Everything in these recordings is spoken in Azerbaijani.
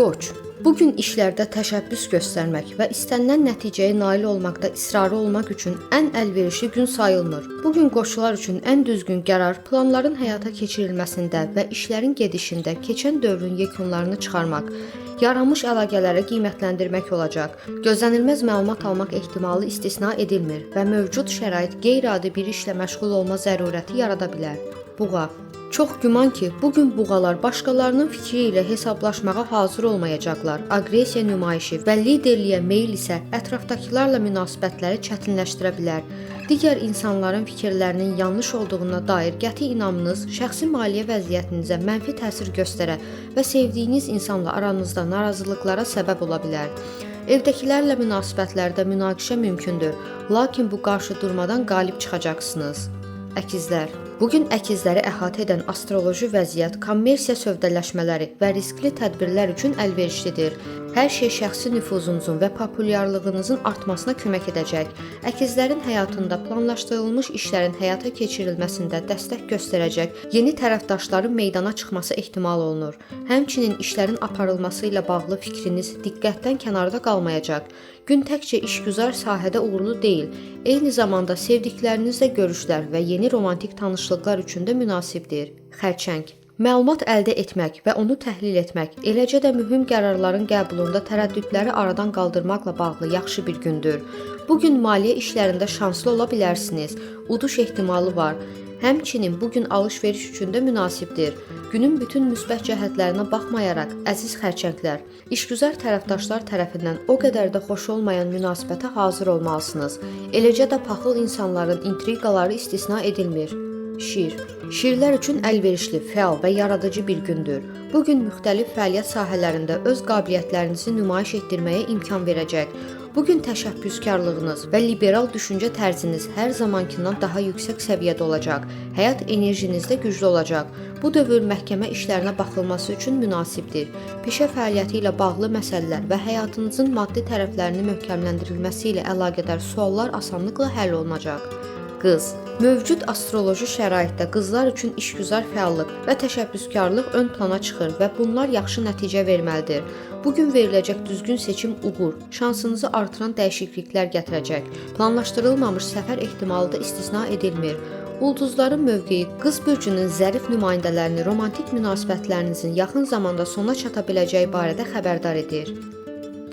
Koç, bugün işlərdə təşəbbüs göstərmək və istənilən nəticəyə nail olmaqda israrlı olmaq üçün ən əlverişli gün sayılmır. Bugün qoçlar üçün ən düzgün qərar planların həyata keçirilməsində və işlərin gedişində keçən dövrün yekunlarını çıxarmaq, yaranmış əlaqələri qiymətləndirmək olacaq. Gözlənilməz məlumat almaq ehtimalı istisna edilmir və mövcud şərait qeyri-adi bir işlə məşğul olma zərurəti yarada bilər. Buğa. Çox güman ki, bugün buğalar başqalarının fikri ilə hesablaşmağa hazır olmayacaqlar. Aqressiya nümayişi və liderliyə meyl isə ətrafdakılarla münasibətləri çətinləşdirə bilər. Digər insanların fikirlərinin yanlış olduğuna dair qəti inamınız şəxsi maliyyə vəziyyətinizə mənfi təsir göstərə və sevdiyiniz insanla aranızda narazılıqlara səbəb ola bilər. Evdəkilərlə münasibətlərdə münaqişə mümkündür, lakin bu qarşıdurmadan qalib çıxacaqsınız. Əkizlər. Bugün əkizləri əhatə edən astroloji vəziyyət kommersiya sövdələşmələri və riskli tədbirlər üçün əlverişlidir. Hər şey şəxsi nüfuzunuzun və populyarlığınızın artmasına kömək edəcək. Əkizlərin həyatında planlaşdırılmış işlərin həyata keçirilməsində dəstək göstərəcək yeni tərəfdaşların meydana çıxması ehtimal olunur. Həmçinin işlərin aparılması ilə bağlı fikriniz diqqətdən kənarda qalmayacaq. Gün təkcə işgüzar sahədə uğurlu deyil, eyni zamanda sevdiklərinizlə görüşlər və yeni romantik tanışlıqlar üçün də münasibdir. Xərçəng. Məlumat əldə etmək və onu təhlil etmək, eləcə də mühüm qərarların qəbulunda tərəddüdləri aradan qaldırmaqla bağlı yaxşı bir gündür. Bugün maliyyə işlərində şanslı ola bilərsiniz, uduş ehtimalı var. Həmçinin bugün alış-veriş üçün də münasibdir. Günün bütün müsbət cəhətlərinə baxmayaraq, əziz xərçənglər, işgüzar tərəfdaşlar tərəfindən o qədər də xoş olmayan münasibətə hazır olmalısınız. Eləcə də paxıl insanların intriqaları istisna edilmir. Şir. Şirlər üçün əlverişli, fəal və yaradıcı bir gündür. Bugün müxtəlif fəaliyyət sahələrində öz qabiliyyətlərinizi nümayiş etdirməyə imkan verəcək. Bugün təşəbbüskarlığınız və liberal düşüncə tərziniz hər zamankindən daha yüksək səviyyədə olacaq. Həyat enerjiniz də güclü olacaq. Bu dövr məhkəmə işlərinə baxılması üçün münasibdir. Peşə fəaliyyəti ilə bağlı məsələlər və həyatınızın maddi tərəflərinin möhkəmləndirilməsi ilə əlaqədar suallar asanlıqla həll olunacaq. Qız. Mövcud astroloji şəraitdə qızlar üçün işgüzar fəallıq və təşəbbüskarlıq ön plana çıxır və bunlar yaxşı nəticə verməlidir. Bugün veriləcək düzgün seçim uğur, şansınızı artıran dəyişikliklər gətirəcək. Planlaşdırılmamış səfər ehtimalı da istisna edilmir. Ulduzların mövqeyi qız bürcünün zərif nümayəndələrini romantik münasibətlərinizin yaxın zamanda sona çata biləcəyi barədə xəbərdar edir.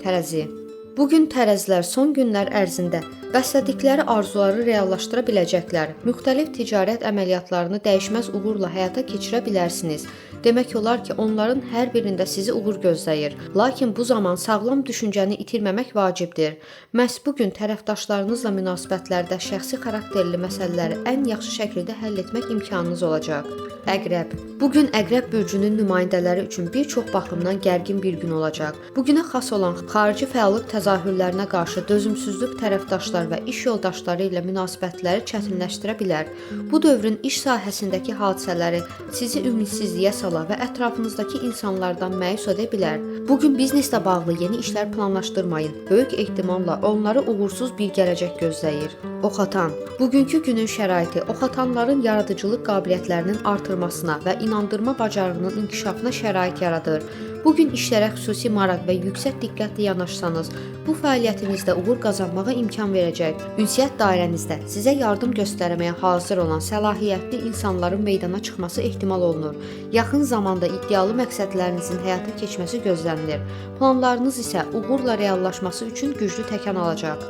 Tərəzi. Bugün tərəzilər son günlər ərzində bəslədikləri arzuları reallaşdıra biləcəklər. Müxtəlif ticarət əməliyyatlarını dəyişməz uğurla həyata keçirə bilərsiniz. Demək olar ki, onların hər birində sizi uğur gözləyir. Lakin bu zaman sağlam düşüncəni itirməmək vacibdir. Məhz bugün tərəfdaşlarınızla münasibətlərdə şəxsi xarakterli məsələləri ən yaxşı şəkildə həll etmək imkanınız olacaq. Əqrəb. Bugün Əqrəb bürcünün nümayəndələri üçün bir çox baxımdan gərgin bir gün olacaq. Bugünə xas olan xarici fəallıq təzahürlərinə qarşı dözümsüzlük tərəfdaşlar və iş yoldaşları ilə münasibətləri çətinləşdirə bilər. Bu dövrün iş sahəsindəki hadisələri sizi ümidsizliyə sala və ətrafınızdakı insanlardan məyus edə bilər. Bugün bizneslə bağlı yeni işlər planlaşdırmayın. Böyük ehtimalla onları uğursuz bir gələcək gözləyir. Oxatan. Bugünkü günün şəraiti oxatanların yaradıcılıq qabiliyyətlərinin artırmasına və inandırma bacarığının inkişafına şərait yaradır. Bugün işlərə xüsusi maraq və yüksək diqqətlə yanaşsanız, bu fəaliyyətinizdə uğur qazanmağa imkan verəcək. Ünsiyyət dairənizdə sizə yardım göstərməyə hazır olan səlahiyyətli insanların meydana çıxması ehtimal olunur. Yaxın zamanda iddialı məqsədlərinizin həyata keçməsi gözlənilir. Planlarınız isə uğurla reallaşması üçün güclü təkan alacaq.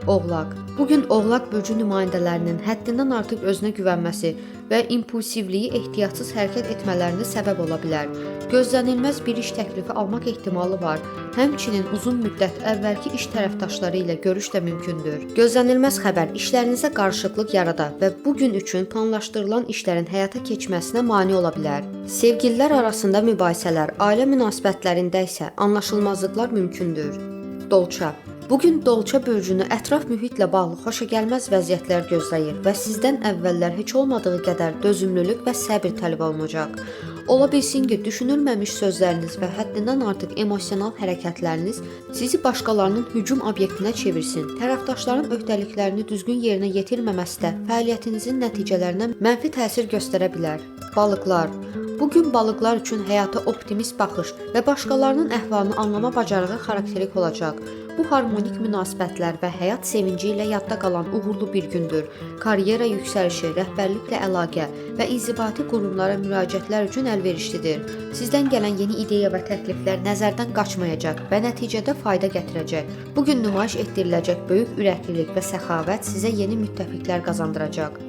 Oğlaq. Bugün Oğlaq bürcü nümayəndələrinin həddindən artıq özünə güvənməsi və impulsivliyi ehtiyatsız hərəkət etmələrinə səbəb ola bilər. Gözlənilməz bir iş təklifi almaq ehtimalı var. Həmçinin uzun müddət əvvəlki iş tərəfdaşları ilə görüş də mümkündür. Gözlənilməz xəbər işlərinizə qarışıqlıq yarada və bugün üçün planlaşdırılan işlərin həyata keçməsinə mane ola bilər. Sevgililər arasında mübahisələr, ailə münasibətlərində isə anlaşılmazlıqlar mümkündür. Dolça. Bugün Dolça bürcünü ətraf mühitlə bağlı xoşagəlməz vəziyyətlər gözləyir və sizdən əvvəllər heç olmadığı qədər dözümlülük və səbir tələb olunacaq. Ola bilsin ki, düşünülməmiş sözləriniz və həddindən artıq emosional hərəkətləriniz sizi başqalarının hücum obyektinə çevirsin. Tərəfdaşların öhdəliklərini düzgün yerinə yetirməməsi də fəaliyyətinizin nəticələrinə mənfi təsir göstərə bilər. Balıqlar. Bu gün balıqlar üçün həyata optimist baxış və başqalarının əhvalını anlama bacarığı xarakterik olacaq. Bu harmonik münasibətlər və həyat sevinci ilə yadda qalan uğurlu bir gündür. Karyera yüksəlişi, rəhbərliklə əlaqə və inzibati qurumlara müraciətlər üçün əlverişlidir. Sizdən gələn yeni ideya və təkliflər nəzərdən qaçmayacaq və nəticədə fayda gətirəcək. Bu gün nümayiş etdiriləcək böyük ürəklilik və səxavət sizə yeni müttəfiqlər qazandıracaq.